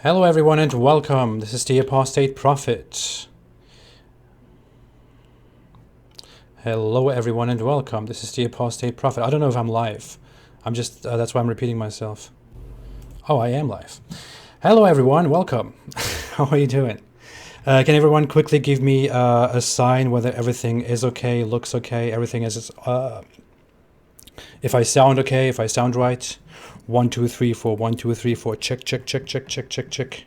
Hello everyone and welcome. This is the Apostate Prophet. Hello everyone and welcome. This is the Apostate Prophet. I don't know if I'm live. I'm just, that's why I'm repeating myself. Oh, I am live. Hello everyone, welcome. How are you doing? Can everyone quickly give me a sign whether everything is okay, looks okay, everything is, if I sound okay, if I sound right? 1, 2, 3, 4, 1, 2, 3, 4, check, check, check, check, check, check, check.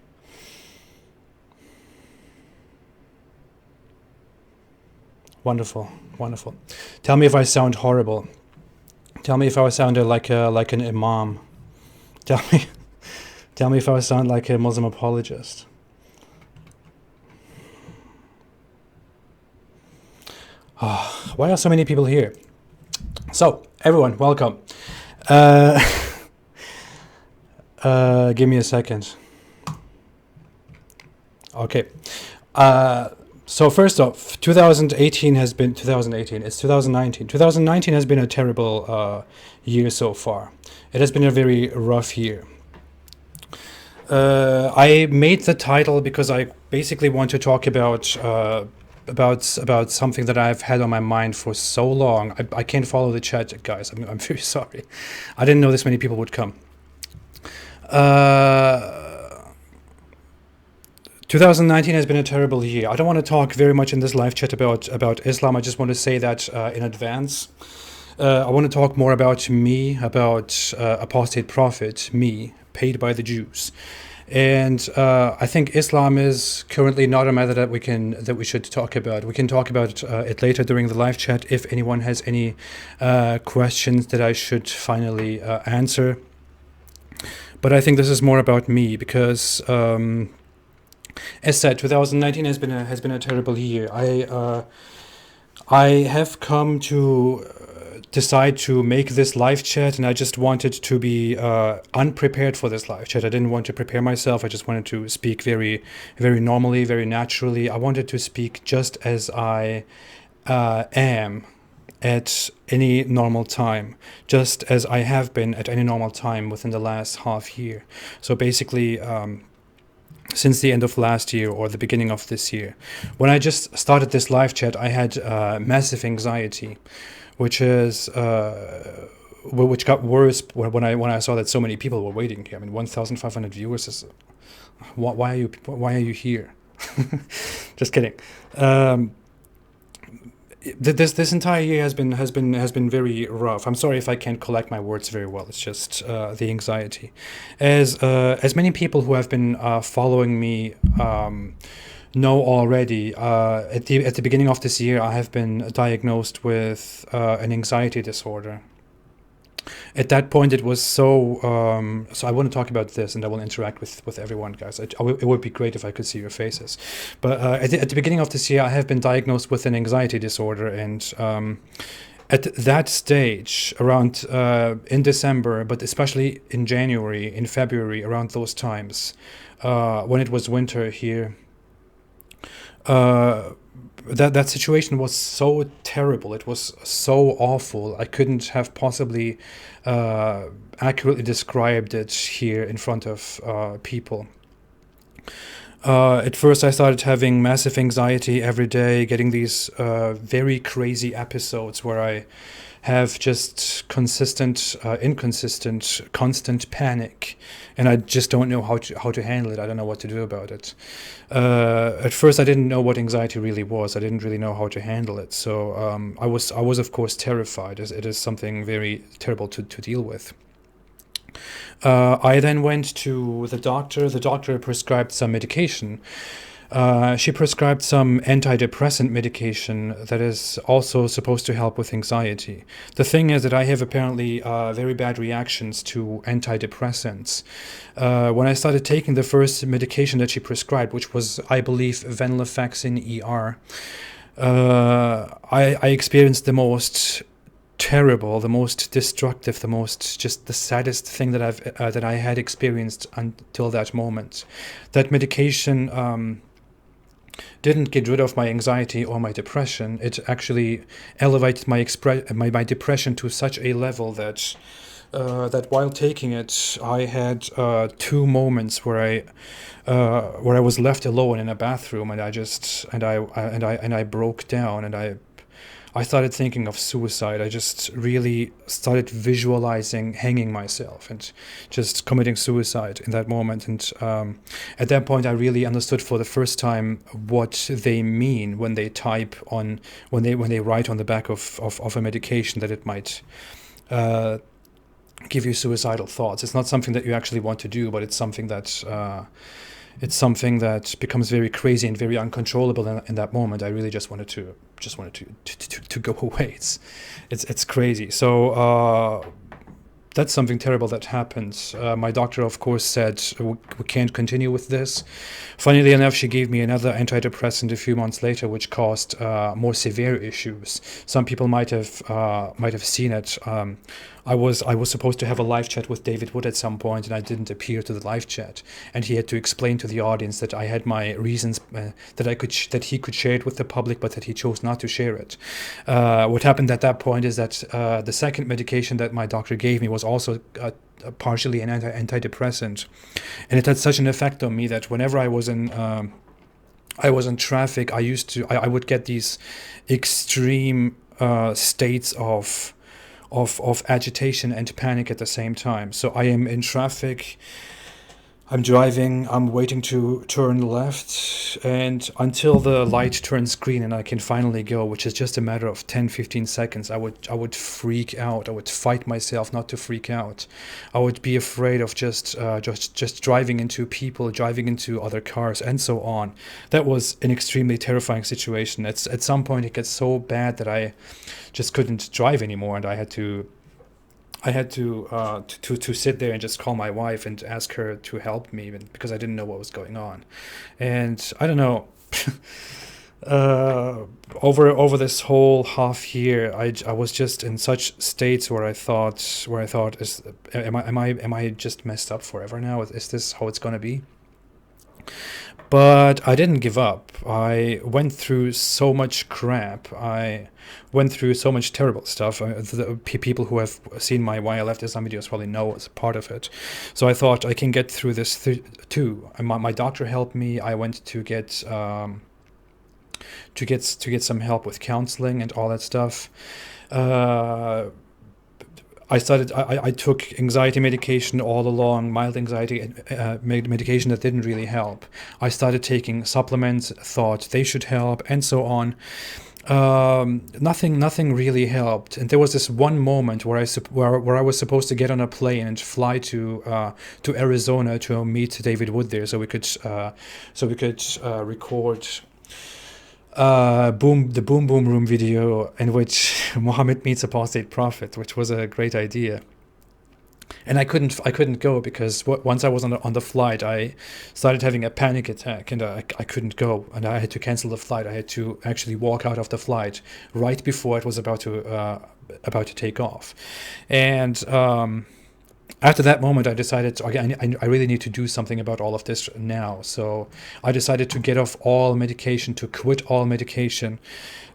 Wonderful, wonderful. Tell me if I sound horrible. Tell me if I sound like an imam. Tell me, tell me if I sound like a Muslim apologist. Oh, why are so many people here? So, everyone, welcome. Give me a second. Okay. So first off, 2018 has been 2018. It's 2019. 2019 has been a terrible year so far. It has been a very rough year. I made the title because I basically want to talk about something that I've had on my mind for so long. I can't follow the chat, guys. I'm very sorry. I didn't know this many people would come. 2019 has been a terrible year. I don't want to talk very much in this live chat about Islam. I just want to say that in advance. I want to talk more about me, about Apostate Prophet, me, paid by the Jews. And I think Islam is currently not a matter that we should talk about. We can talk about it later during the live chat if anyone has any questions that I should finally answer. But I think this is more about me because, as said, 2019 has been a terrible year. I have come to decide to make this live chat, and I just wanted to be unprepared for this live chat. I didn't want to prepare myself. I just wanted to speak very, very normally, very naturally. I wanted to speak just as I am at any normal time, just as I have been at any normal time within the last half year. So basically, since the end of last year or the beginning of this year, when I just started this live chat, I had massive anxiety, which got worse when I saw that so many people were waiting here. I mean, 1,500 viewers is why are you here? Just kidding. This entire year has been very rough. I'm sorry if I can't collect my words very well. It's just the anxiety. As many people who have been following me know already, at the beginning of this year, I have been diagnosed with an anxiety disorder. At that point, it was so I want to talk about this, and I will interact with everyone, guys. It would be great if I could see your faces. But at the beginning of this year, I have been diagnosed with an anxiety disorder, and at that stage, around in December, but especially in January, in February, around those times, when it was winter here, that situation was so terrible. It was so awful. I couldn't have possibly accurately described it here in front of people. At first, I started having massive anxiety every day, getting these very crazy episodes where I have just inconsistent, constant panic, and I just don't know how to handle it. I don't know what to do about it. At first, I didn't know what anxiety really was. I didn't really know how to handle it. So I was of course terrified. It is something very terrible to deal with. I then went to the doctor. The doctor prescribed some medication. She prescribed some antidepressant medication that is also supposed to help with anxiety. The thing is that I have apparently very bad reactions to antidepressants. When I started taking the first medication that she prescribed, which was, I believe, venlafaxine ER, I experienced the most terrible, the most destructive, the saddest thing that I had experienced until that moment. That medication didn't get rid of my anxiety or my depression. It actually elevated my depression to such a level that that while taking it, I had two moments where I was left alone in a bathroom, and I broke down, and I started thinking of suicide. I just really started visualizing hanging myself and just committing suicide in that moment. And at that point, I really understood for the first time what they mean when they type on when they write on the back of a medication that it might give you suicidal thoughts. It's not something that you actually want to do, but it's something that becomes very crazy and very uncontrollable in that moment. I really just wanted to go away. It's crazy. So that's something terrible that happened. My doctor, of course, said we can't continue with this. Funnily enough, she gave me another antidepressant a few months later, which caused more severe issues. Some people might have seen it. I was supposed to have a live chat with David Wood at some point, and I didn't appear to the live chat. And he had to explain to the audience that I had my reasons that he could share it with the public, but that he chose not to share it. What happened at that point is that the second medication that my doctor gave me was also partially an antidepressant, and it had such an effect on me that whenever I was in traffic, I would get these extreme states of agitation and panic at the same time. So I am in traffic, I'm driving, I'm waiting to turn left, and until the light turns green and I can finally go, which is just a matter of 10-15 seconds, I would freak out. I would fight myself not to freak out. I would be afraid of just driving into people, driving into other cars, and so on. That was an extremely terrifying situation. At some point it gets so bad that I just couldn't drive anymore, and I had to sit there and just call my wife and ask her to help me, because I didn't know what was going on. And I don't know. Over this whole half year, I was just in such states where I thought am I just messed up forever now? Is this how it's gonna be? But I didn't give up. I went through so much crap. I went through so much terrible stuff. The people who have seen my Why I Left Islam videos probably know it's part of it. So I thought I can get through this too. My doctor helped me. I went to get some help with counseling and all that stuff. I took anxiety medication all along, mild anxiety medication that didn't really help. I started taking supplements, thought they should help, and so on. Nothing really helped. And there was this one moment where I was supposed to get on a plane and fly to Arizona to meet David Wood there, so we could record the Boom Boom Room video in which Muhammad meets Apostate Prophet, which was a great idea. And I couldn't go because once I was on the flight, I started having a panic attack, and I couldn't go, and I had to cancel the flight. I had to actually walk out of the flight right before it was about to take off. And after that moment, I decided I really need to do something about all of this now. So I decided to get off all medication, to quit all medication,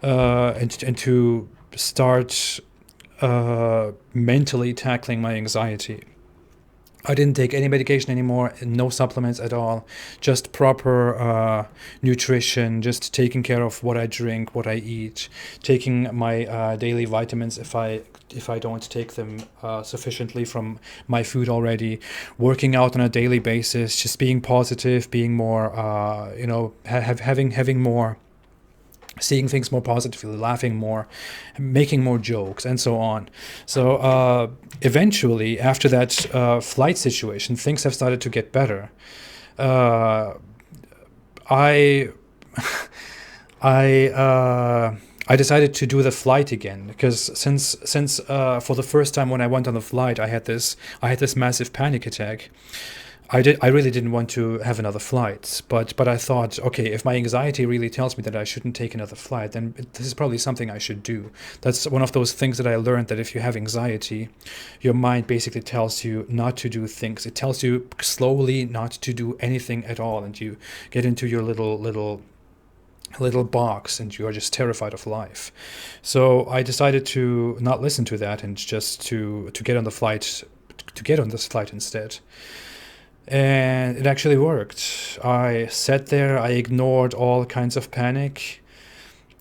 and to start mentally tackling my anxiety. I didn't take any medication anymore, no supplements at all, just proper nutrition, just taking care of what I drink, what I eat, taking my daily vitamins if I don't take them sufficiently from my food already, working out on a daily basis, just being positive, being more, having more, seeing things more positively, laughing more, making more jokes, and so on. So eventually, after that flight situation, things have started to get better. I decided to do the flight again because since for the first time when I went on the flight, I had this massive panic attack. I really didn't want to have another flight, but I thought, okay, if my anxiety really tells me that I shouldn't take another flight, then this is probably something I should do. That's one of those things that I learned, that if you have anxiety, your mind basically tells you not to do things. It tells you slowly not to do anything at all, and you get into your little little box, and you are just terrified of life. So I decided to not listen to that and just to get on the flight, to get on this flight instead. And it actually worked. I sat there, I ignored all kinds of panic,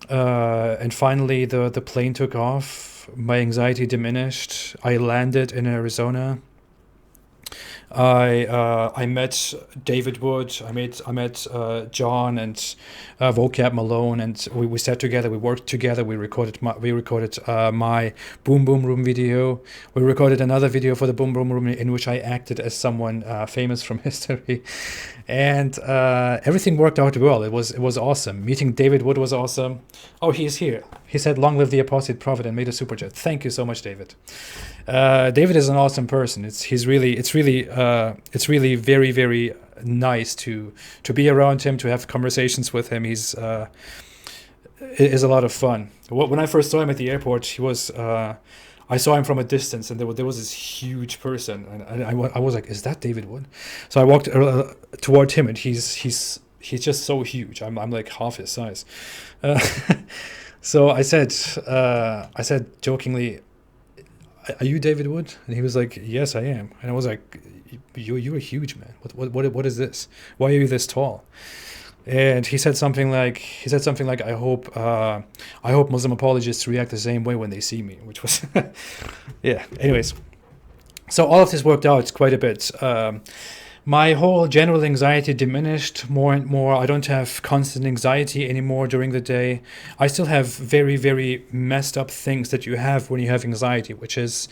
and finally the plane took off. My anxiety diminished. I landed in Arizona. I met David Wood. I met John and Vocab Malone, and we sat together. We worked together. We recorded my Boom Boom Room video. We recorded another video for the Boom Boom Room in which I acted as someone famous from history, and everything worked out well. It was awesome. Meeting David Wood was awesome. Oh, he's here. He said, "Long live the Apostate Prophet," and made a super chat. Thank you so much, David. David is an awesome person. It's really very, very nice to be around him, to have conversations with him. It is a lot of fun. When I first saw him at the airport, I saw him from a distance, and there was this huge person, and I was like, "Is that David Wood?" So I walked toward him, and he's just so huge. I'm like half his size. So I said jokingly, "Are you David Wood?" And he was like, "Yes, I am." And I was like, "You're huge, man. What is this? Why are you this tall?" And he said something like, "I hope Muslim apologists react the same way when they see me," which was, yeah. Anyways, so all of this worked out quite a bit. My whole general anxiety diminished more and more. I don't have constant anxiety anymore during the day. I still have very, very messed up things that you have when you have anxiety, which is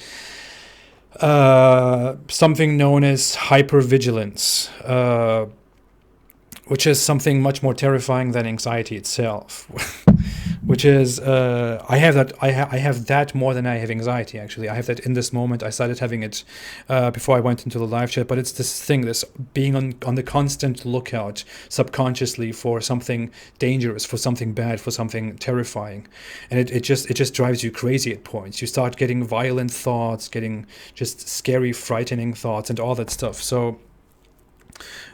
something known as hypervigilance, which is something much more terrifying than anxiety itself. Which is I have that more than I have anxiety. Actually, I have that in this moment. I started having it before I went into the live chat, but it's this being on the constant lookout subconsciously for something dangerous, for something bad, for something terrifying, and it just drives you crazy at points. You start getting violent thoughts, getting just scary, frightening thoughts, and all that stuff. So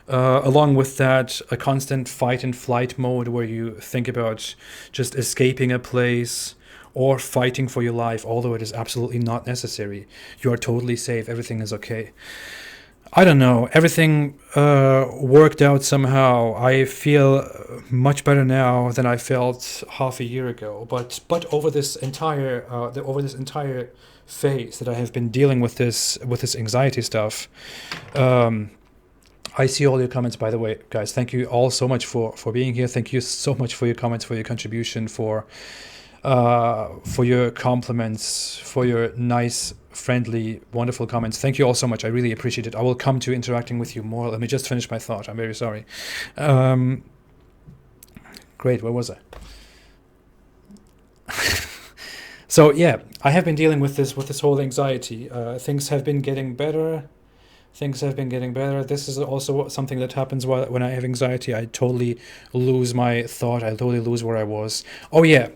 along with that, a constant fight and flight mode where you think about just escaping a place or fighting for your life, although it is absolutely not necessary. You are totally safe. Everything is okay. I don't know. Everything worked out somehow. I feel much better now than I felt half a year ago. But over this entire phase that I have been dealing with this anxiety stuff. I see all your comments, by the way, guys. Thank you all so much for being here. Thank you so much for your comments, for your contribution, for your compliments, for your nice, friendly, wonderful comments. Thank you all so much. I really appreciate it. I will come to interacting with you more. Let me just finish my thought. I'm very sorry. Great. Where was I? So yeah, I have been dealing with this whole anxiety. Things have been getting better. This is also something that happens when I have anxiety. I totally lose my thought. I totally lose where I was. Oh yeah.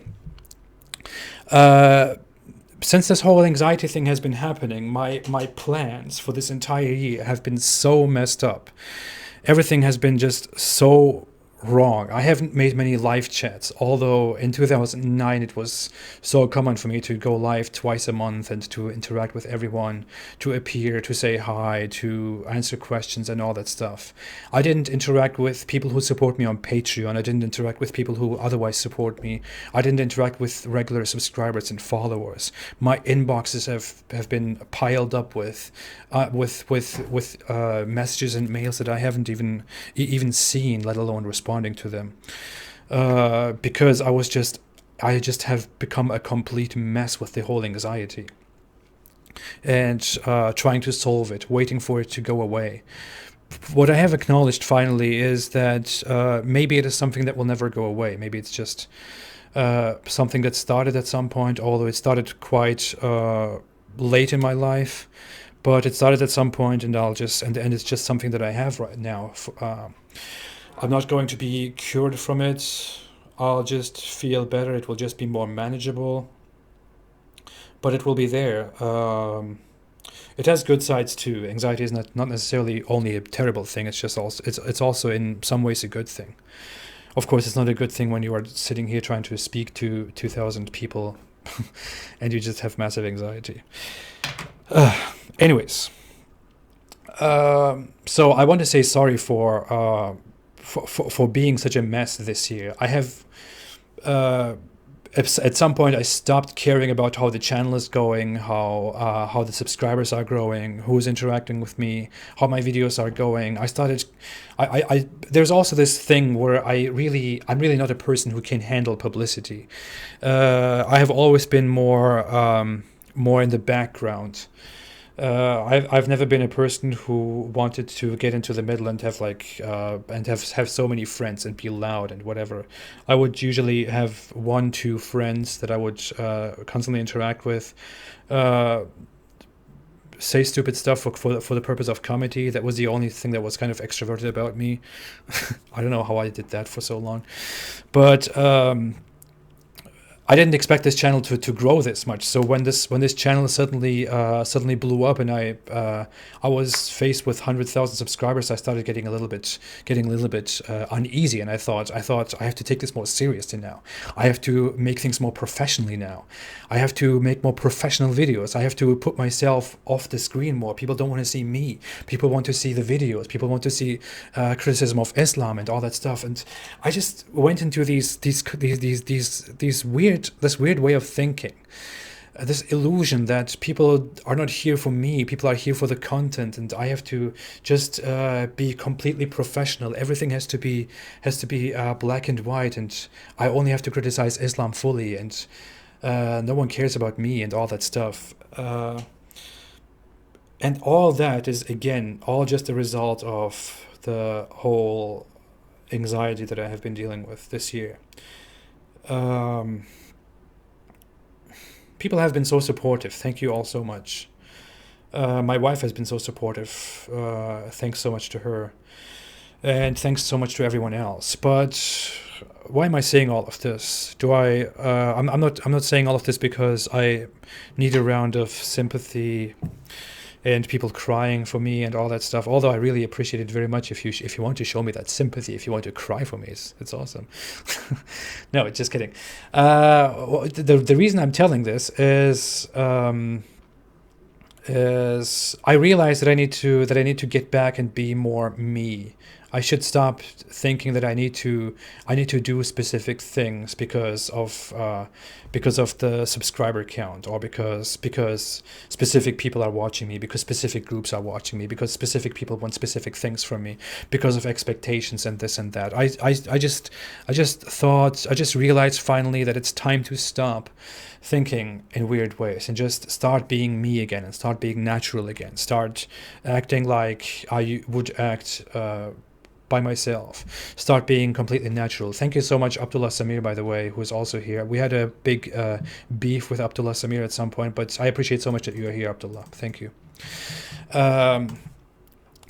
Since this whole anxiety thing has been happening, my plans for this entire year have been so messed up. Everything has been just so wrong. I haven't made many live chats, although in 2009 it was so common for me to go live twice a month and to interact with everyone, to appear, to say hi, to answer questions and all that stuff. I didn't interact with people who support me on Patreon. I didn't interact with people who otherwise support me. I didn't interact with regular subscribers and followers. My inboxes have been piled up with messages and mails that I haven't even seen, let alone responding to them, because I just have become a complete mess with the whole anxiety, and trying to solve it, waiting for it to go away. What I have acknowledged finally is that maybe it is something that will never go away. Maybe it's just something that started at some point, although it started quite late in my life, but it started at some point, and and it's just something that I have right now. I'm not going to be cured from it. I'll just feel better. It will just be more manageable. But it will be there. It has good sides too. Anxiety is not necessarily only a terrible thing. It's just also it's also in some ways a good thing. Of course, it's not a good thing when you are sitting here trying to speak to 2,000 people and you just have massive anxiety. Anyways, so I want to say sorry for being such a mess this year. I have at some point I stopped caring about how the channel is going, how the subscribers are growing, who's interacting with me, how my videos are going. I there's also this thing where I'm really not a person who can handle publicity. I have always been more in the background. I've never been a person who wanted to get into the middle and have have so many friends and be loud and whatever. I would usually have 1-2 friends that I would constantly interact with, say stupid stuff for the purpose of comedy. That was the only thing that was kind of extroverted about me. I don't know how I did that for so long, but I didn't expect this channel to grow this much. So when this channel suddenly blew up and I was faced with 100,000 subscribers, I started getting a little bit uneasy, and I thought I have to take this more seriously now. I have to make things more professionally now. I have to make more professional videos. I have to put myself off the screen more. People don't want to see me. People want to see the videos. People want to see criticism of Islam and all that stuff. And I just went into this weird way of thinking, this illusion that people are not here for me. People are here for the content, and I have to just be completely professional. Everything has to be black and white, and I only have to criticize Islam fully, and no one cares about me and all that stuff. And all that is, again, all just a result of the whole anxiety that I have been dealing with this year. People have been so supportive. Thank you all so much. My wife has been so supportive. Thanks so much to her. And thanks so much to everyone else. But why am I saying all of this? I'm not saying all of this because I need a round of sympathy and people crying for me and all that stuff. Although I really appreciate it very much if you want to show me that sympathy, if you want to cry for me, it's awesome. No, just kidding. The reason I'm telling this is I realize that I need to get back and be more me. I should stop thinking that I need to do specific things because of the subscriber count, or because specific people are watching me, because specific groups are watching me, because specific people want specific things from me, because of expectations and this and that. I just realized finally that it's time to stop thinking in weird ways and just start being me again, and start being natural again, start acting like I would act by myself, start being completely natural. Thank you so much, Abdullah Samir, by the way, who is also here. We had a big beef with Abdullah Samir at some point, but I appreciate so much that you are here, Abdullah. Thank you. I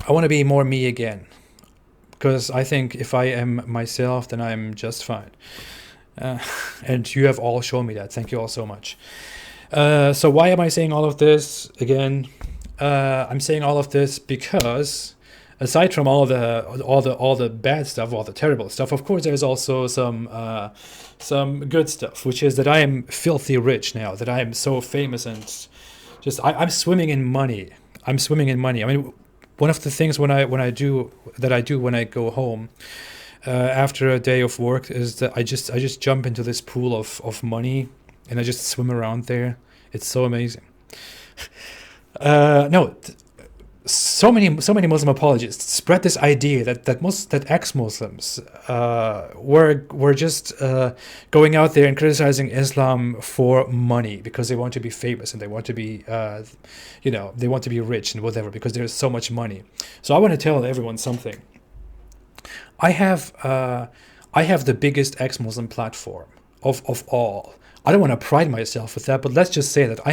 want to be more me again, because I think if I am myself, then I'm just fine. And you have all shown me that. Thank you all so much. So why am I saying all of this again? I'm saying all of this because, aside from all the bad stuff, all the terrible stuff, of course, there's also some good stuff, which is that I am filthy rich now. That I am so famous, and just I'm swimming in money. I'm swimming in money. I mean, one of the things when I do when I go home after a day of work is that I just jump into this pool of money, and I just swim around there. It's so amazing. So many Muslim apologists spread this idea that ex-Muslims were just going out there and criticizing Islam for money because they want to be famous and they want to be they want to be rich and whatever, because there's so much money. So I want to tell everyone something. I have the biggest ex-Muslim platform of all. I don't want to pride myself with that, but let's just say that I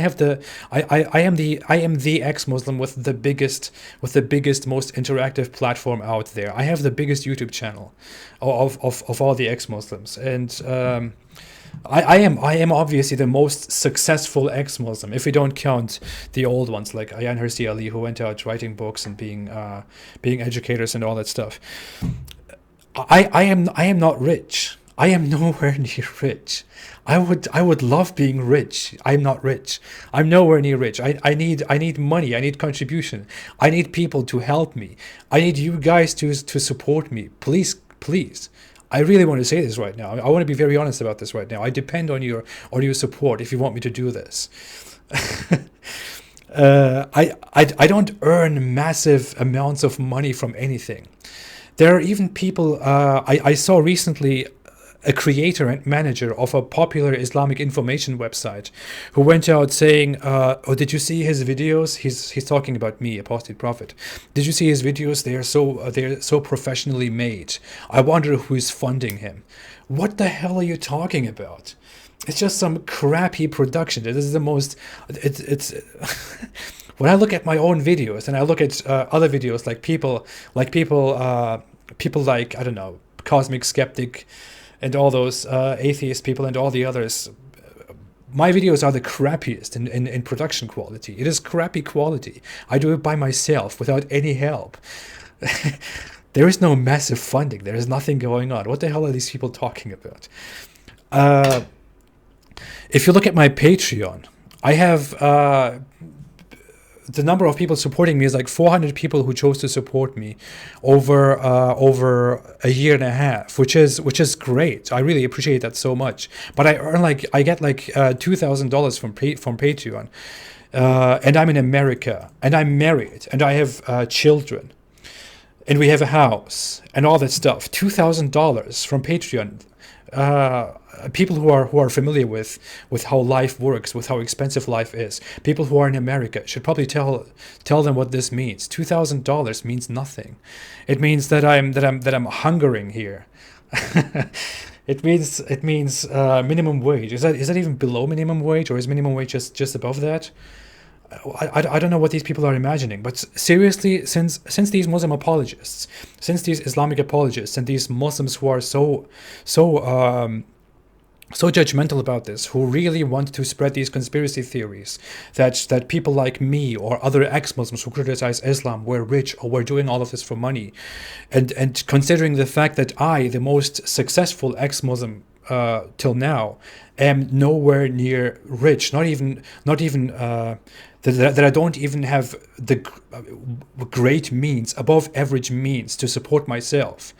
am the ex-Muslim with the biggest, most interactive platform out there. I have the biggest YouTube channel of all the ex-Muslims, and I am obviously the most successful ex-Muslim, if we don't count the old ones like Ayan Hirsi Ali, who went out writing books and being educators and all that stuff. I am not rich. I am nowhere near rich. I would love being rich. I'm not rich. I'm nowhere near rich. I need money. I need contribution. I need people to help me. I need you guys to support me. Please. I really want to say this right now. I want to be very honest about this right now. I depend on your support if you want me to do this. I don't earn massive amounts of money from anything. There are even people, I saw recently a creator and manager of a popular Islamic information website who went out saying, oh, did you see his videos? He's talking about me, Apostate Prophet. Did you see his videos? They're so professionally made. I wonder who is funding him. What the hell are you talking about? It's just some crappy production. This is the most. It's when I look at my own videos and I look at other videos people like, I don't know, Cosmic Skeptic, and all those atheist people and all the others. My videos are the crappiest in production quality. It is crappy quality. I do it by myself without any help. There is no massive funding. There is nothing going on. What the hell are these people talking about? If you look at my Patreon, I have the number of people supporting me is like 400 people who chose to support me over a year and a half, which is great. I really appreciate that so much. But I get like $2,000 from Patreon, and I'm in America, and I'm married, and I have children, and we have a house, and all that stuff. $2,000 from Patreon. People who are familiar with how life works, with how expensive life is, people who are in America should probably tell them what this means. $2,000 means nothing. It means that I'm hungering here. It means minimum wage. Is that even below minimum wage, or is minimum wage just above that? I don't know what these people are imagining, but seriously, since these Muslim apologists, since these Islamic apologists, and these Muslims who are so judgmental about this, who really want to spread these conspiracy theories that people like me or other ex-Muslims who criticize Islam were rich or were doing all of this for money, and considering the fact that I, the most successful ex-Muslim till now, am nowhere near rich, not even that I don't even have the great means, above average means to support myself.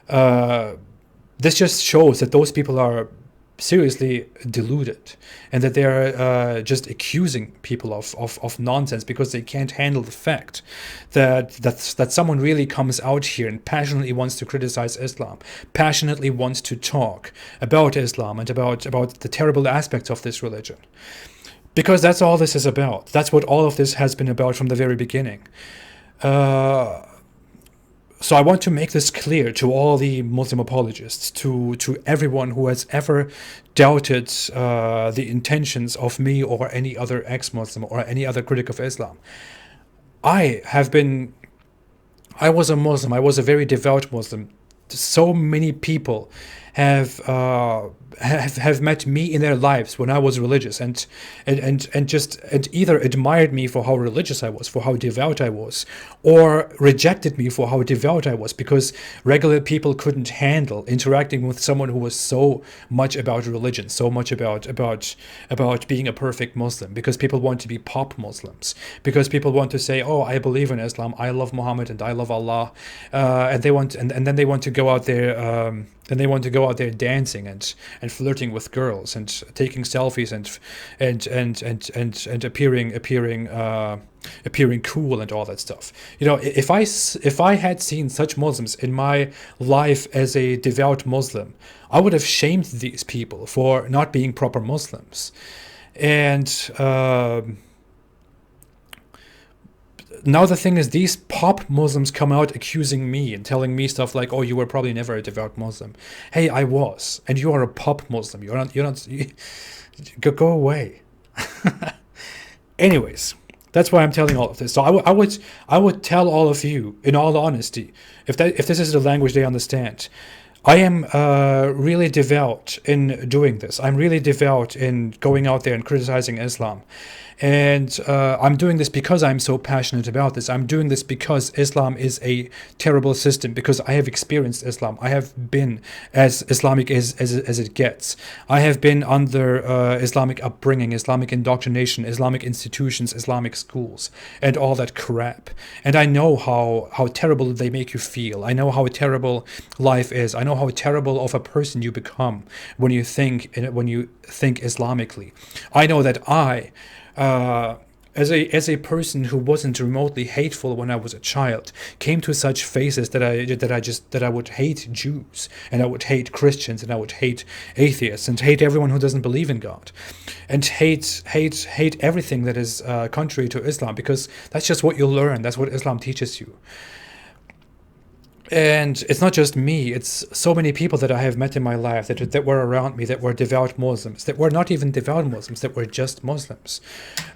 This just shows that those people are seriously deluded, and that they are just accusing people of nonsense because they can't handle the fact that someone really comes out here and passionately wants to criticize Islam, passionately wants to talk about Islam and about the terrible aspects of this religion. Because that's all this is about. That's what all of this has been about from the very beginning. So I want to make this clear to all the Muslim apologists, to everyone who has ever doubted the intentions of me or any other ex-Muslim or any other critic of Islam. I was a Muslim. I was a very devout Muslim. So many people have met me in their lives when I was religious, and either admired me for how religious I was, for how devout I was, or rejected me for how devout I was, because regular people couldn't handle interacting with someone who was so much about religion, so much about being a perfect Muslim, because people want to be pop Muslims, because people want to say, oh, I believe in Islam, I love Muhammad, and I love Allah, and then they want to go out there. Then they want to go out there dancing and flirting with girls and taking selfies and appearing cool and all that stuff. You know, if I had seen such Muslims in my life as a devout Muslim, I would have shamed these people for not being proper Muslims. And now the thing is, these pop Muslims come out accusing me and telling me stuff like, "Oh, you were probably never a devout Muslim." Hey, I was, and you are a pop Muslim. You're not. Go away. Anyways, that's why I'm telling all of this. So I would tell all of you, in all honesty, if this is the language they understand, I am really devout in doing this. I'm really devout in going out there and criticizing Islam. And I'm doing this because I'm so passionate about this. I'm doing this because Islam is a terrible system, because I have experienced Islam. I have been as Islamic as it gets. I have been under Islamic upbringing, Islamic indoctrination, Islamic institutions, Islamic schools, and all that crap. And I know how terrible they make you feel. I know how terrible life is. I know how terrible of a person you become when you think Islamically. I know that as a person who wasn't remotely hateful when I was a child, came to such phases that I would hate Jews, and I would hate Christians, and I would hate atheists, and hate everyone who doesn't believe in God, and hate everything that is contrary to Islam, because that's just what you learn. That's what Islam teaches you. And it's not just me, it's so many people that I have met in my life that were around me, that were devout Muslims, that were not even devout Muslims, that were just Muslims.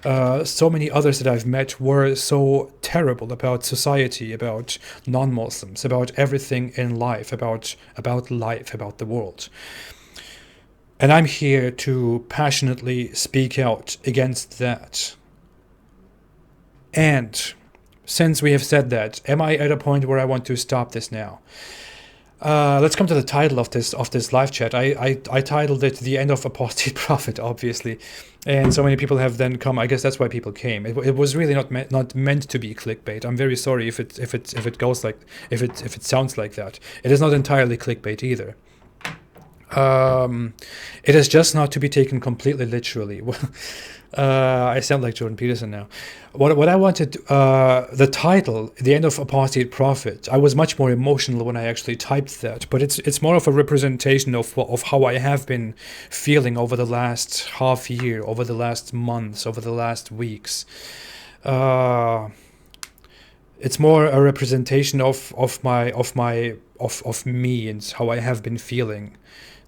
So many others that I've met were so terrible about society, about non-Muslims, about everything in life, about life, about the world. And I'm here to passionately speak out against that. And since we have said that, am I at a point where I want to stop this now? Let's come to the title of this live chat. I titled it "The End of Apostate Prophet," obviously, and so many people have then come. I guess that's why people came. It was really not meant to be clickbait. I'm very sorry if it goes like if it sounds like that. It is not entirely clickbait either. It is just not to be taken completely literally. I sound like Jordan Peterson now. What I wanted, the title, "The End of Apostate Prophet," I was much more emotional when I actually typed that, but it's more of a representation of how I have been feeling over the last half year, over the last months, over the last weeks. It's more a representation of me and how I have been feeling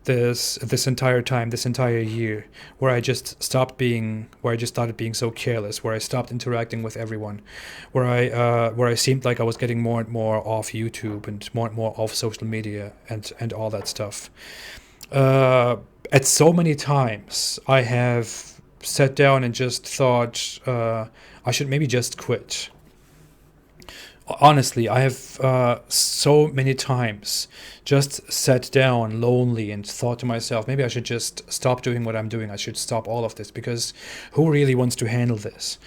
this entire time, this entire year, where I just started being so careless, where I stopped interacting with everyone, where I seemed like I was getting more and more off YouTube and more off social media and all that stuff. At so many times I have sat down and just thought I should maybe just quit. Honestly, I have so many times just sat down lonely and thought to myself, maybe I should just stop doing what I'm doing. I should stop all of this, because who really wants to handle this?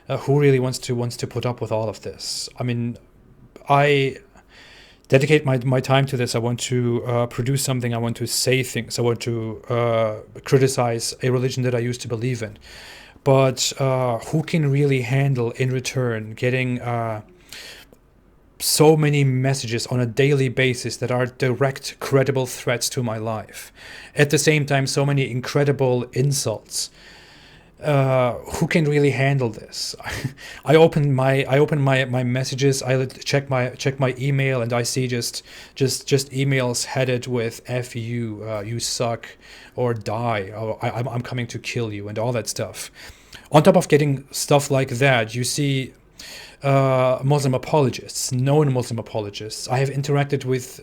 Who really wants to put up with all of this? I mean, I dedicate my time to this. I want to produce something. I want to say things. I want to criticize a religion that I used to believe in. But who can really handle in return getting so many messages on a daily basis that are direct, credible threats to my life? At the same time, so many incredible insults. Who can really handle this? I open my messages. I check my email, and I see just emails headed with "F you, you suck," or "Die," or I'm coming to kill you," and all that stuff. On top of getting stuff like that, you see Muslim apologists, known Muslim apologists. I have interacted with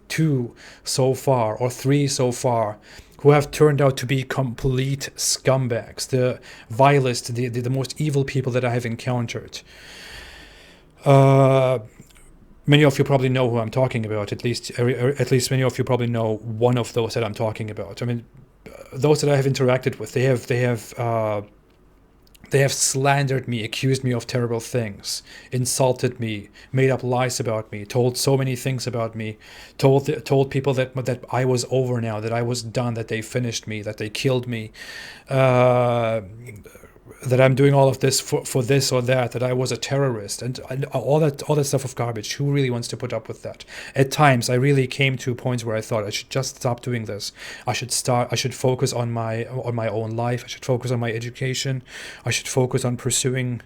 2 so far, or 3 so far, who have turned out to be complete scumbags, the vilest, the most evil people that I have encountered. Many of you probably know who I'm talking about. At least many of you probably know one of those that I'm talking about. I mean, those that I have interacted with, they have slandered me, accused me of terrible things, insulted me, made up lies about me, told so many things about me, told people that I was over now, that I was done, that they finished me, that they killed me, that I'm doing all of this for this or that I was a terrorist, and all that stuff of garbage. Who really wants to put up with that? At times, I really came to points where I thought I should just stop doing this. I should focus on my own life. I should focus on my education. I should focus on pursuing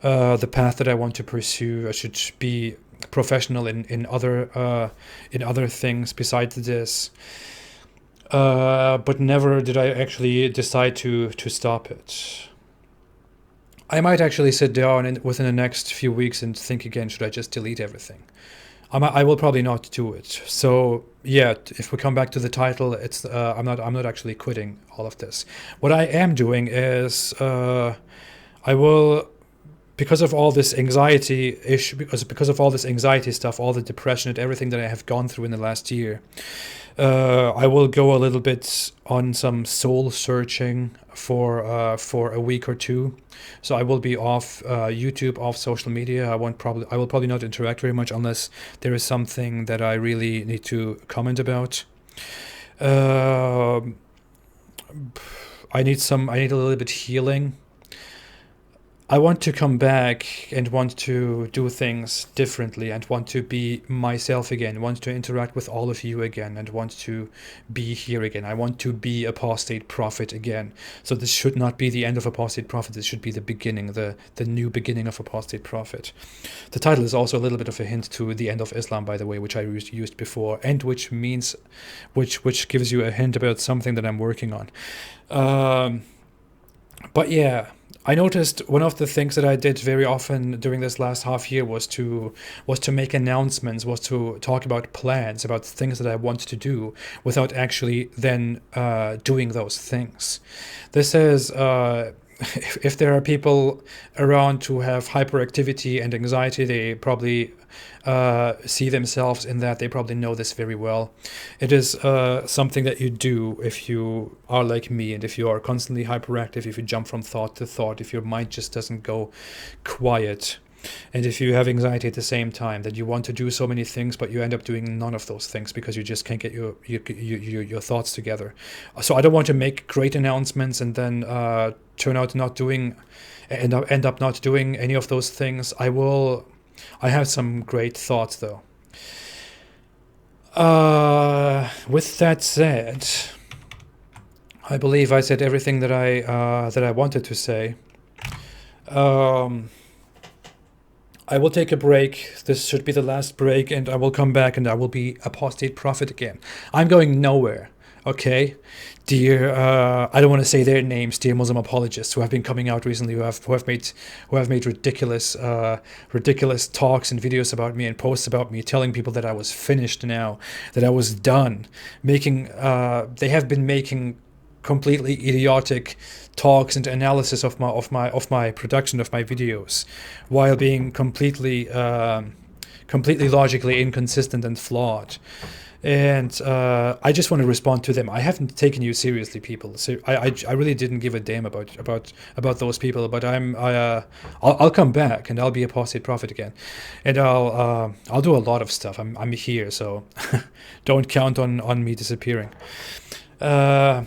the path that I want to pursue. I should be professional in other things besides this. But never did I actually decide to stop it. I might actually sit down within the next few weeks and think again, should I just delete everything? I will probably not do it. So yeah, if we come back to the title, it's I'm not actually quitting all of this. What I am doing is I will, because of all this anxiety issue, because of all this anxiety stuff, all the depression and everything that I have gone through in the last year, I will go a little bit on some soul searching for a week or two. So I will be off YouTube, off social media. I will probably not interact very much unless there is something that I really need to comment about. Um I need a little bit healing. I want to come back and want to do things differently and want to be myself again, want to interact with all of you again, and want to be here again. I want to be Apostate Prophet again. So this should not be the end of Apostate Prophet. This should be the beginning, the new beginning of Apostate Prophet. The title is also a little bit of a hint to the end of Islam, by the way, which I used before, and which gives you a hint about something that I'm working on. But yeah, I noticed one of the things that I did very often during this last half year was to make announcements, was to talk about plans, about things that I want to do, without actually then doing those things. This is if there are people around who have hyperactivity and anxiety, they probably see themselves in that. They probably know this very well. It is something that you do if you are like me, and if you are constantly hyperactive, if you jump from thought to thought, if your mind just doesn't go quiet, and if you have anxiety at the same time, that you want to do so many things, but you end up doing none of those things because you just can't get your thoughts together. So I don't want to make great announcements and then turn out not doing, end up not doing any of those things. I have some great thoughts though. With that said, I believe I said everything that I wanted to say. I will take a break. This should be the last break, and I will come back and I will be Apostate Prophet again. I'm going nowhere, okay? Dear, I don't want to say their names, dear Muslim apologists who have been coming out recently, who have made ridiculous talks and videos about me and posts about me, telling people that I was finished now, that I was done. They have been making completely idiotic talks and analysis of my production of my videos, while being completely logically inconsistent and flawed. And I just want to respond to them. I haven't taken you seriously, people. So I really didn't give a damn about those people. But I'll come back and I'll be Apostate Prophet again, and I'll do a lot of stuff. I'm here, so don't count on me disappearing. But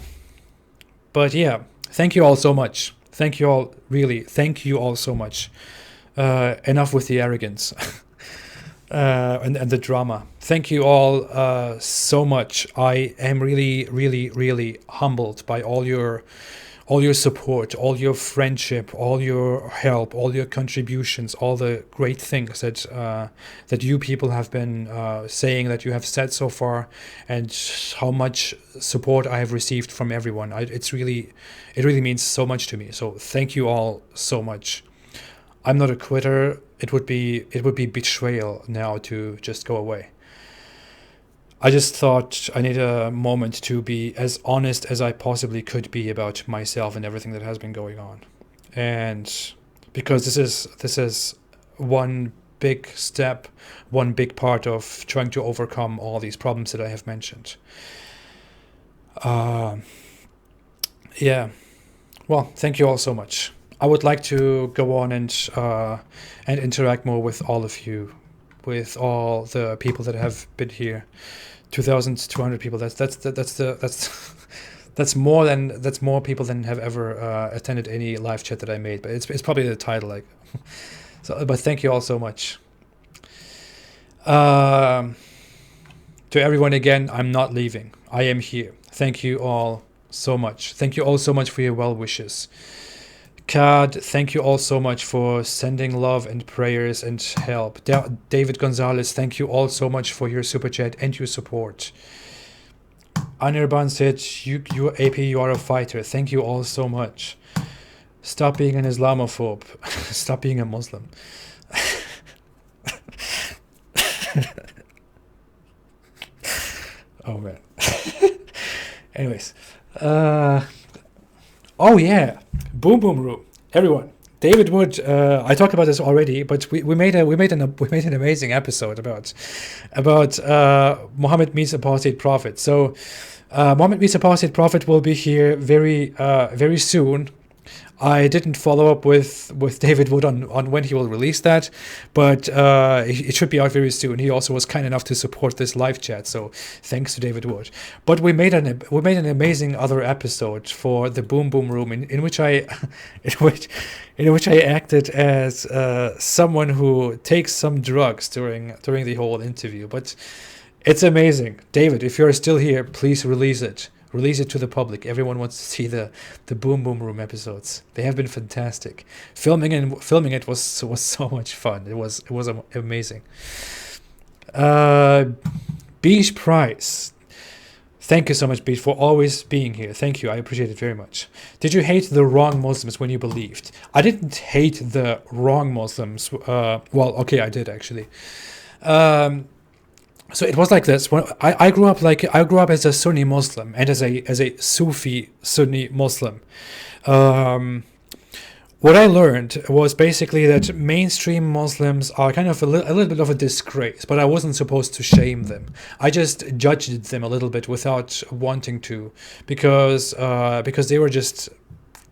yeah, thank you all so much. Thank you all, really. Thank you all so much. Enough with the arrogance and the drama. Thank you all so much. I am really, really, really humbled by all your support, all your friendship, all your help, all your contributions, all the great things that you people have been saying, that you have said so far, and how much support I have received from everyone. It really means so much to me. So thank you all so much. I'm not a quitter. It would be betrayal now to just go away. I just thought I need a moment to be as honest as I possibly could be about myself and everything that has been going on. And because this is one big step, one big part of trying to overcome all these problems that I have mentioned. Yeah. Well, thank you all so much. I would like to go on and interact more with all of you, with all the people that have been here. 2,200 people. That's more people than have ever attended any live chat that I made. But it's probably the title, like. So, but thank you all so much. To everyone again, I'm not leaving. I am here. Thank you all so much. Thank you all so much for your well wishes. Kad, thank you all so much for sending love and prayers and help. David Gonzalez, thank you all so much for your super chat and your support. Anirban said, you AP, you are a fighter. Thank you all so much. Stop being an Islamophobe. Stop being a Muslim. Oh man. Anyways. Oh yeah, Boom Boom Room. Everyone, David Wood. I talked about this already, but we made an amazing episode about Muhammad meets Apostate Prophet. So Muhammad meets Apostate Prophet will be here very soon. I didn't follow up with David Wood on when he will release that, but it should be out very soon. He also was kind enough to support this live chat, so thanks to David Wood. But we made an amazing other episode for the Boom Boom Room in which I in which I acted as someone who takes some drugs during the whole interview. But it's amazing, David. If you're still here, please release it. Release it to the public. Everyone wants to see the Boom Boom Room episodes. They have been fantastic. Filming it was so much fun. It was amazing. Beach Price. Thank you so much, Beach, for always being here. Thank you. I appreciate it very much. Did you hate the wrong Muslims when you believed? I didn't hate the wrong Muslims. Well, okay, I did actually. So it was like this. When I grew up as a Sunni Muslim and as a Sufi Sunni Muslim. What I learned was basically that mainstream Muslims are kind of a little bit of a disgrace, but I wasn't supposed to shame them. I just judged them a little bit without wanting to, because they were just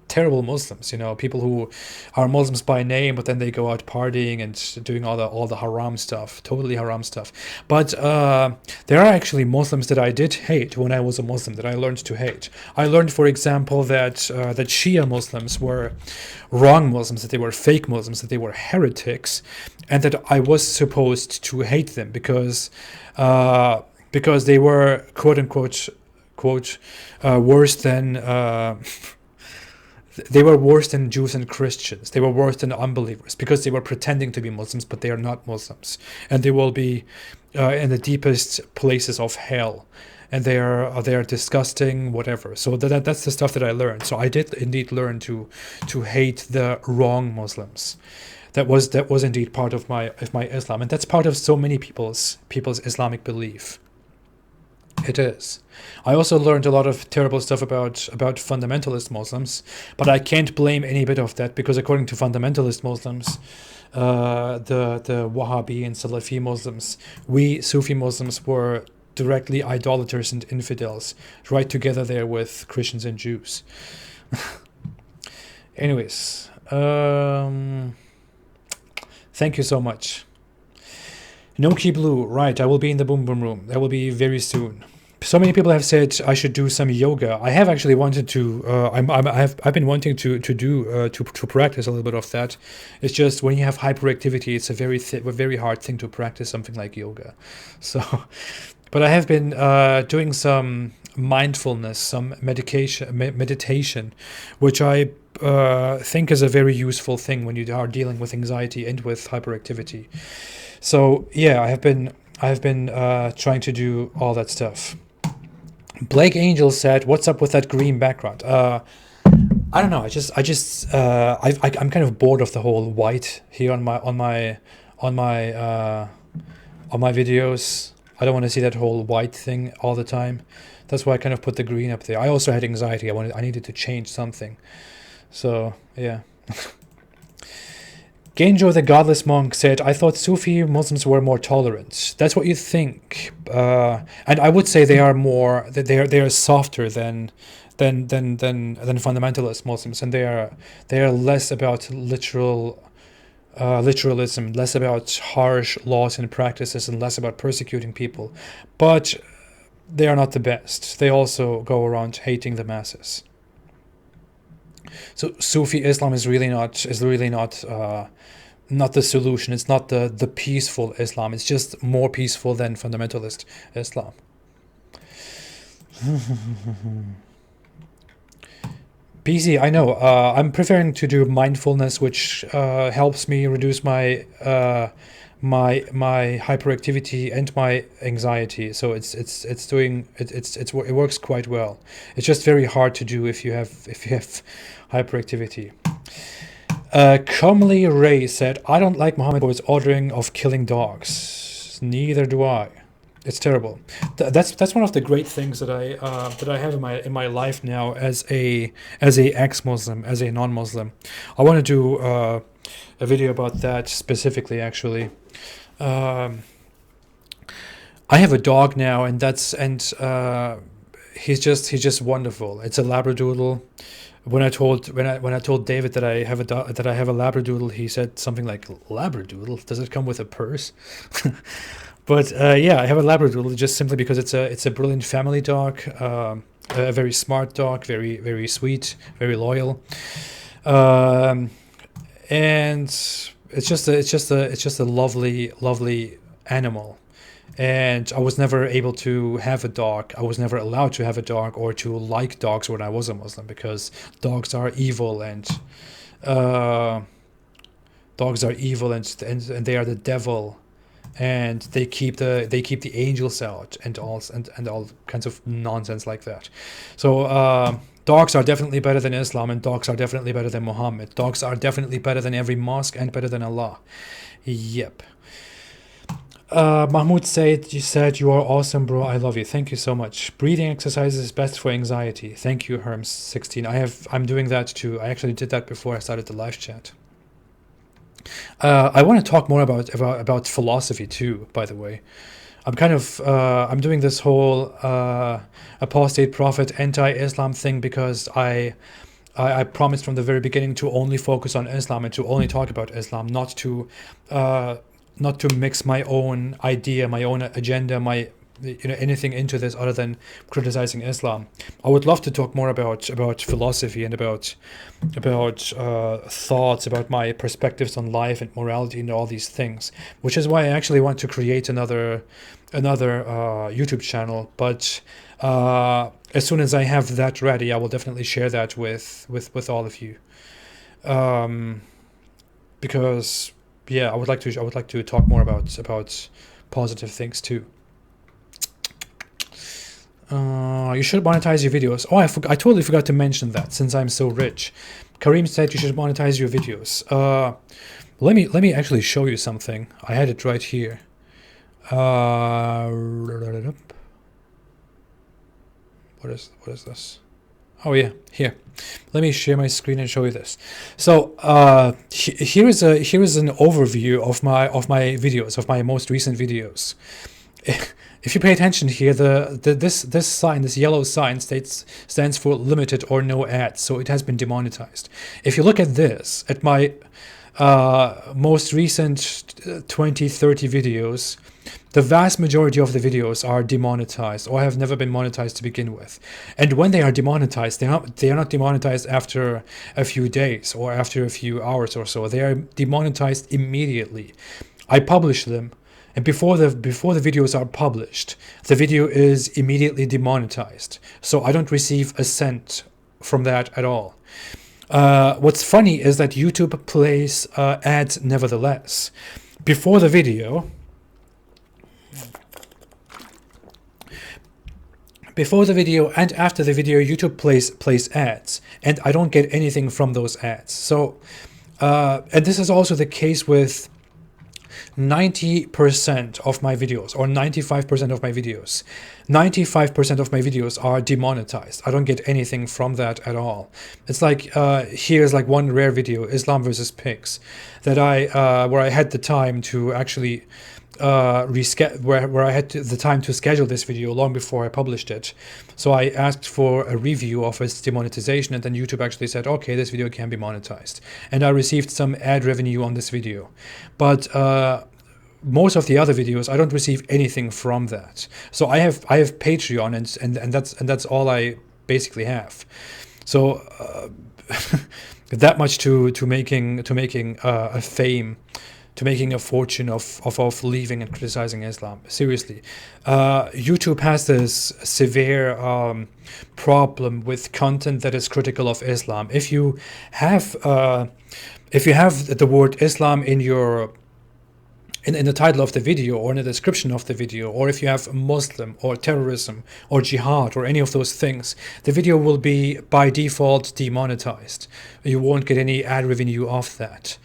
terrible Muslims, people who are Muslims by name, but then they go out partying and doing all the haram stuff, totally haram stuff. But there are actually Muslims that I did hate when I was a Muslim, that I learned to hate. I learned, for example, that Shia Muslims were wrong Muslims, that they were fake Muslims, that they were heretics, and that I was supposed to hate them because they were quote unquote worse than. They were worse than Jews and Christians. They were worse than unbelievers because they were pretending to be Muslims, but they are not Muslims. And they will be in the deepest places of hell. And they are disgusting, whatever. So that's the stuff that I learned. So I did indeed learn to hate the wrong Muslims. That was indeed part of my Islam. And that's part of so many people's Islamic belief. It is. I also learned a lot of terrible stuff about fundamentalist Muslims, but I can't blame any bit of that because according to fundamentalist Muslims, the Wahhabi and Salafi Muslims, we Sufi Muslims were directly idolaters and infidels, right together there with Christians and Jews. Anyways, thank you so much. Noki Blue, right, I will be in the Boom Boom Room. That will be very soon. So many people have said I should do some yoga. I have actually wanted to. I've been wanting to practice a little bit of that. It's just when you have hyperactivity, it's a very hard thing to practice something like yoga. So, but I have been doing some mindfulness, some meditation, which I think is a very useful thing when you are dealing with anxiety and with hyperactivity. So yeah, I have been trying to do all that stuff. Blake Angel said, "What's up with that green background?" I don't know. I'm kind of bored of the whole white here on my videos. I don't want to see that whole white thing all the time. That's why I kind of put the green up there. I also had anxiety. I needed to change something. So yeah. Genjo the Godless Monk said, I thought Sufi Muslims were more tolerant. That's what you think. And I would say they are softer than fundamentalist Muslims, and they are less about literalism, less about harsh laws and practices, and less about persecuting people. But they are not the best. They also go around hating the masses. So Sufi Islam is really not the solution. It's not the peaceful Islam. It's just more peaceful than fundamentalist Islam. PC, I know. I'm preferring to do mindfulness, which helps me reduce my hyperactivity and my anxiety. So it works quite well. It's just very hard to do if you have hyperactivity. Comely Ray said, I don't like Muhammad for his ordering of killing dogs. Neither do I. It's terrible. That's one of the great things that I have in my life now as a ex-Muslim, as a non-Muslim. I want to do a video about that specifically. Actually, um, I have a dog now, and he's just wonderful. It's a Labradoodle. When I told David that that I have a Labradoodle, he said something like, "Labradoodle? Does it come with a purse?" But yeah, I have a Labradoodle just simply because it's a brilliant family dog, a very smart dog, very sweet, very loyal, um, and it's just a lovely animal. And I was never able to have a dog. I was never allowed to have a dog or to like dogs when I was a Muslim, because dogs are evil, and uh, and they are the devil, and they keep the angels out, and all kinds of nonsense like that. So dogs are definitely better than Islam, and dogs are definitely better than Muhammad. Dogs are definitely better than every mosque and better than Allah. Yep. Mahmoud said, "You said you are awesome, bro. I love you. Thank you so much. Breathing exercises is best for anxiety. Thank you, Herms16. I'm doing that too. I actually did that before I started the live chat. I want to talk more about philosophy too. By the way, I'm doing this whole apostate prophet anti-Islam thing because I promised from the very beginning to only focus on Islam and to only talk about Islam, uh, not to mix my own idea, my own agenda, my anything into this other than criticizing Islam. I would love to talk more about philosophy and about thoughts, about my perspectives on life and morality and all these things, which is why I actually want to create another YouTube channel. But as soon as I have that ready, I will definitely share that with all of you, because yeah, I would like to talk more about positive things too. You should monetize your videos. Oh, I totally forgot to mention that, since I'm so rich. Kareem said you should monetize your videos. Let me actually show you something. I had it right here. What is this? Oh yeah, here. Let me share my screen and show you this. So here is an overview of my videos, of my most recent videos. If you pay attention here, this sign, this yellow sign stands for limited or no ads, so it has been demonetized. If you look at this, at my most recent 20, 30 videos, the vast majority of the videos are demonetized or have never been monetized to begin with. And when they are demonetized, they are not demonetized after a few days or after a few hours or so. They are demonetized immediately. I publish them, and before the videos are published, the video is immediately demonetized. So I don't receive a cent from that at all. What's funny is that YouTube plays ads nevertheless. Before the video, and after the video, YouTube plays ads, and I don't get anything from those ads. So, and this is also the case with 90% of my videos, or 95% of my videos. 95% of my videos are demonetized. I don't get anything from that at all. It's like here's like one rare video, Islam versus pigs, that where I had the time to actually where I had the time to schedule this video long before I published it. So I asked for a review of its demonetization, and then YouTube actually said, okay, this video can be monetized. And I received some ad revenue on this video. But most of the other videos, I don't receive anything from that. So I have Patreon, and that's all I basically have. So that much to making a fame, to making a fortune of leaving and criticizing Islam. Seriously, YouTube has this severe problem with content that is critical of Islam. If you have the word Islam in your in the title of the video or in the description of the video, or if you have Muslim or terrorism or jihad or any of those things, the video will be by default demonetized. You won't get any ad revenue off that.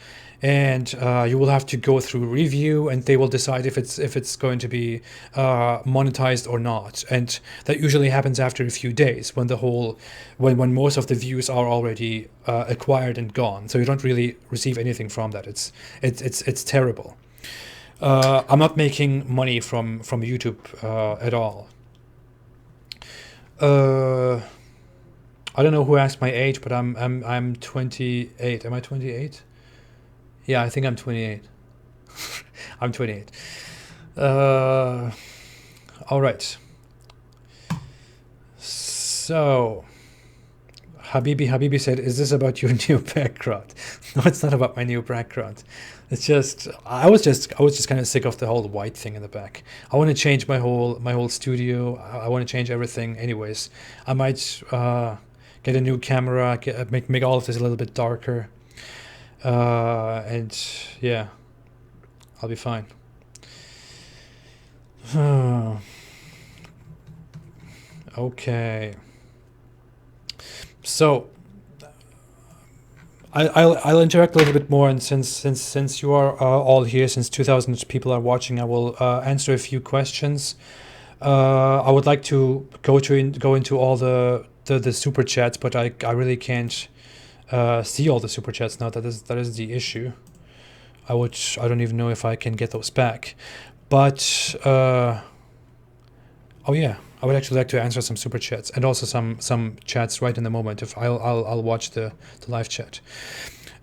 and you will have to go through review, and they will decide if it's going to be monetized or not. And that usually happens after a few days, when when most of the views are already acquired and gone. So you don't really receive anything from that. It's terrible. I'm not making money from YouTube at all. I don't know who asked my age, but I'm 28. Am I 28? Yeah, I think I'm 28. I'm 28. All right. So, Habibi said, "Is this about your new background?" No, it's not about my new background. It's just I was just kind of sick of the whole white thing in the back. I want to change my whole studio. I want to change everything. Anyways, I might get a new camera, make all of this a little bit darker, and yeah, I'll be fine. Okay. So I'll interact a little bit more, and since you are all here, since 2,000 people are watching, I will answer a few questions. I would like to go into all the super chats, but I really can't see all the super chats now. That is the issue. I don't even know if I can get those back, but oh yeah, I would actually like to answer some super chats, and also some chats right in the moment. If I'll watch the live chat.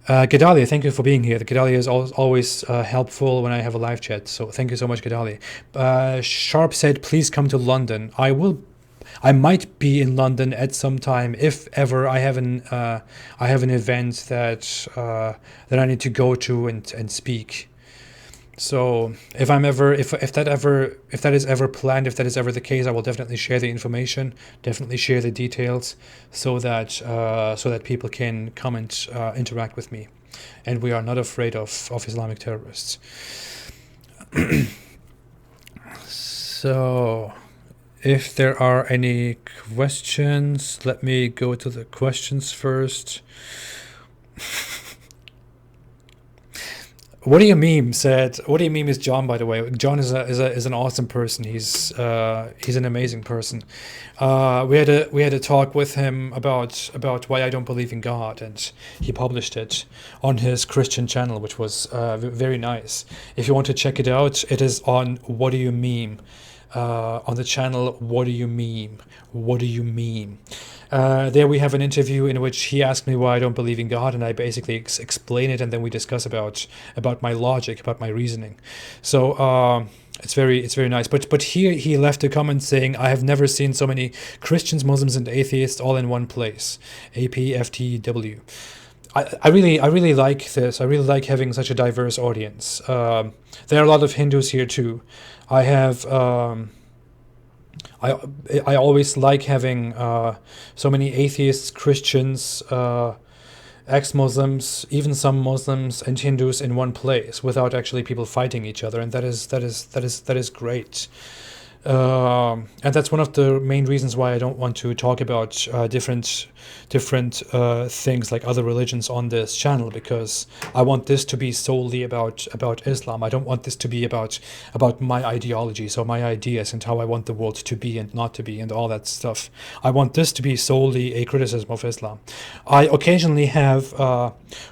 Gedalia, thank you for being here. The Gedalia is always helpful when I have a live chat, so thank you so much, Gedalia. Sharp said, please come to London. I might be in London at some time, if ever I have an event that I need to go to and speak. So if that is ever planned, if that is ever the case, I will definitely share the information, definitely share the details, so that people can come and interact with me, and we are not afraid of Islamic terrorists. So, if there are any questions, let me go to the questions first. What do you meme said? What do you meme is John, by the way. John is an awesome person. He's an amazing person. We had a talk with him about why I don't believe in God, and he published it on his Christian channel, which was very nice. If you want to check it out, it is on What Do You Meme, on the channel What Do You Meme? What Do You Meme? There we have an interview in which he asked me why I don't believe in God, and I basically explain it, and then we discuss about my logic, about my reasoning. So it's very nice. But here he left a comment saying, I have never seen so many Christians, Muslims, and atheists all in one place. APFTW. I really like this. I really like having such a diverse audience. There are a lot of Hindus here too. I have. I always like having so many atheists, Christians, ex-Muslims, even some Muslims and Hindus in one place, without actually people fighting each other, and that is great. And that's one of the main reasons why I don't want to talk about different things like other religions on this channel, because I want this to be solely about Islam. I don't want this to be about my ideology, so my ideas and how I want the world to be and not to be and all that stuff. I want this to be solely a criticism of Islam. I occasionally have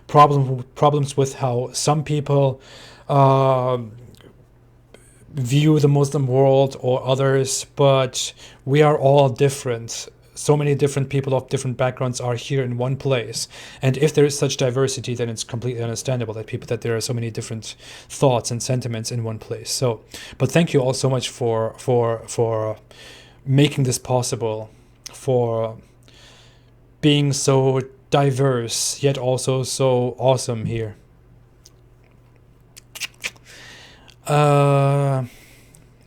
problems with how some people view the Muslim world or others, but we are all different. So many different people of different backgrounds are here in one place, and if there is such diversity, then it's completely understandable that there are so many different thoughts and sentiments in one place. So, but thank you all so much for making this possible, for being so diverse yet also so awesome here.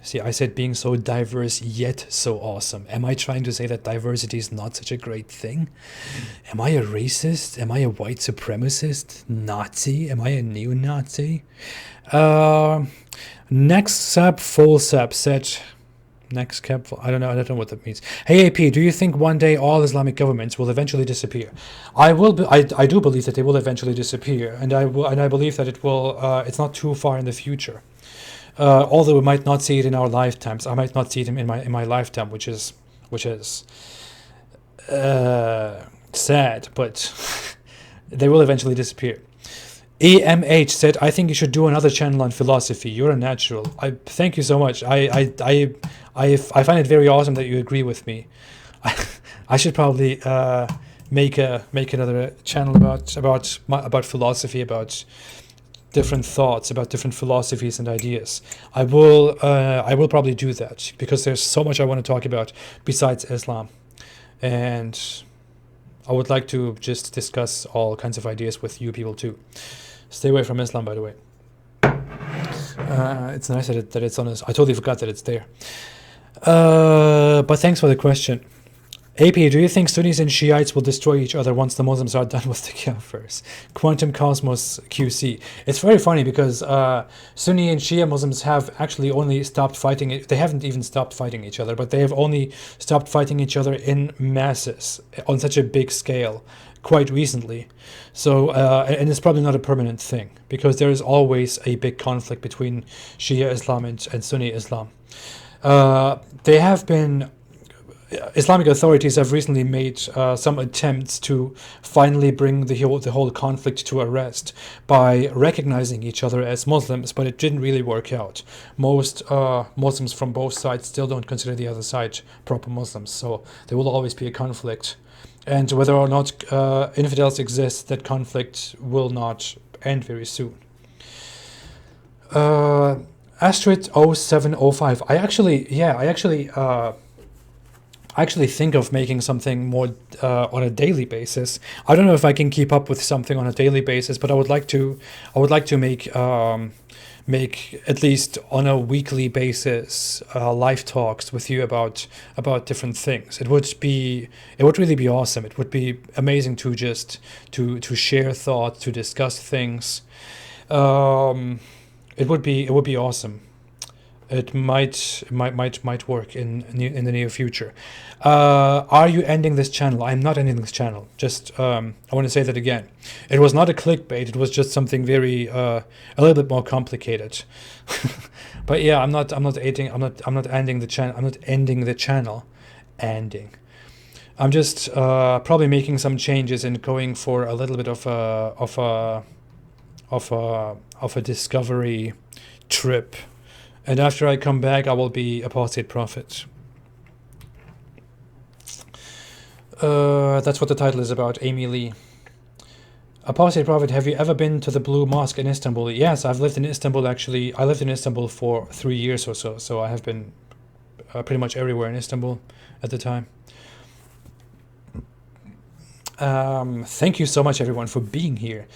See, I said being so diverse yet so awesome. Am I trying to say that diversity is not such a great thing? Am I a racist? Am I a white supremacist? Nazi? Am I a neo-Nazi? Next Sap Full Sap said, Next cap. I don't know. I don't know what that means. Hey AP, do you think one day all Islamic governments will eventually disappear? I do believe that they will eventually disappear, and I believe that it will. It's not too far in the future. Although we might not see it in our lifetimes. I might not see it in my lifetime, which is sad, but they will eventually disappear. EMH said, "I think you should do another channel on philosophy. You're a natural." I thank you so much. I find it very awesome that you agree with me. I should probably make another channel about philosophy, about different thoughts, about different philosophies and ideas. I will probably do that because there's so much I want to talk about besides Islam, and I would like to just discuss all kinds of ideas with you people too. Stay away from Islam, by the way. It's nice that it's on us. I totally forgot that it's there. But thanks for the question. AP, do you think Sunnis and Shiites will destroy each other once the Muslims are done with the Kafirs? Quantum Cosmos QC. It's very funny because Sunni and Shia Muslims have actually only stopped fighting. They haven't even stopped fighting each other, but they have only stopped fighting each other in masses on such a big scale quite recently. So, and it's probably not a permanent thing because there is always a big conflict between Shia Islam and Sunni Islam. They have been Islamic authorities have recently made some attempts to finally bring the whole conflict to a rest by recognizing each other as Muslims, but it didn't really work out. Most Muslims from both sides still don't consider the other side proper Muslims, so there will always be a conflict. And whether or not infidels exist, that conflict will not end very soon. Astrid 0705. I actually think of making something more on a daily basis. I don't know if I can keep up with something on a daily basis, but I would like to make at least on a weekly basis live talks with you about different things. It would really be awesome. It would be amazing to just to share thoughts, to discuss things. It would be awesome. It might work in the near future. Are you ending this channel? I'm not ending this channel. Just I want to say that again. It was not a clickbait. It was just something very a little bit more complicated. But yeah, I'm not ending the channel. I'm not ending the channel. I'm just probably making some changes and going for a little bit of a discovery trip. And after I come back, I will be Apostate Prophet. That's what the title is about, Amy Lee. Apostate Prophet, have you ever been to the Blue Mosque in Istanbul? Yes, I've lived in Istanbul, actually. I lived in Istanbul for 3 years or so, so I have been pretty much everywhere in Istanbul at the time. Thank you so much, everyone, for being here.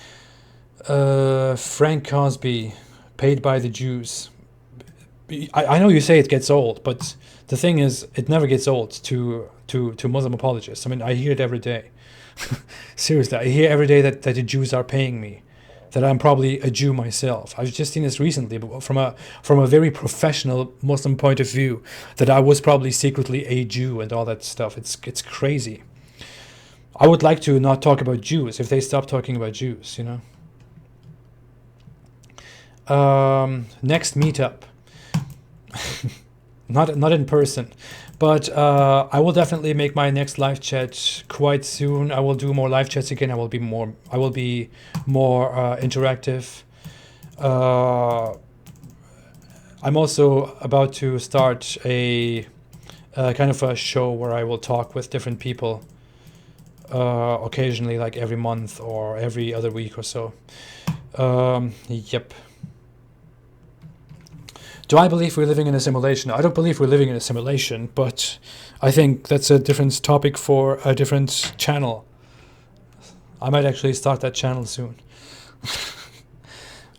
Frank Cosby, paid by the Jews. I know you say it gets old, but the thing is, it never gets old to Muslim apologists. I mean, I hear it every day. Seriously, I hear every day that the Jews are paying me, that I'm probably a Jew myself. I've just seen this recently, but from a very professional Muslim point of view, that I was probably secretly a Jew and all that stuff. It's crazy. I would like to not talk about Jews if they stop talking about Jews, you know. Next meetup. not in person, but I will definitely make my next live chat quite soon. I will do more live chats again. I will be more interactive. I'm also about to start a kind of a show where I will talk with different people occasionally, like every month or every other week or so. Yep. Do I believe we're living in a simulation? I don't believe we're living in a simulation, but I think that's a different topic for a different channel. I might actually start that channel soon.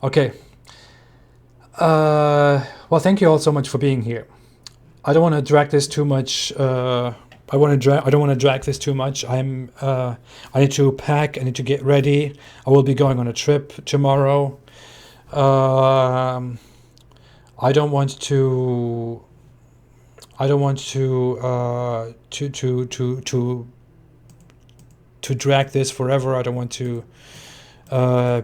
Okay. Well, thank you all so much for being here. I don't want to drag this too much. I don't want to drag this too much. I need to pack. I need to get ready. I will be going on a trip tomorrow. I don't want to I don't want to drag this forever. I don't want to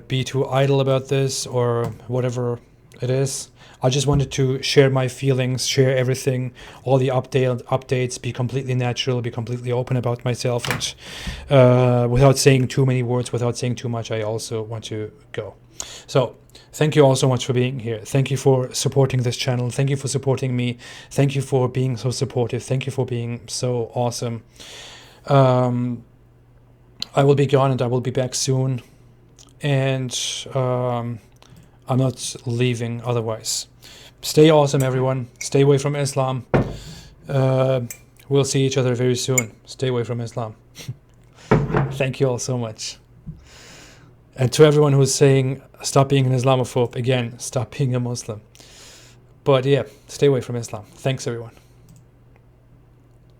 be too idle about this or whatever it is. I just wanted to share my feelings, share everything, all the updates, be completely natural, be completely open about myself, and without saying too many words, without saying too much, I also want to go. So thank you all so much for being here. Thank you for supporting this channel. Thank you for supporting me. Thank you for being so supportive. Thank you for being so awesome. I will be gone and I will be back soon. And I'm not leaving otherwise. Stay awesome, everyone. Stay away from Islam. We'll see each other very soon. Stay away from Islam. Thank you all so much. And to everyone who's saying, stop being an Islamophobe, again, stop being a Muslim. But yeah, stay away from Islam. Thanks, everyone.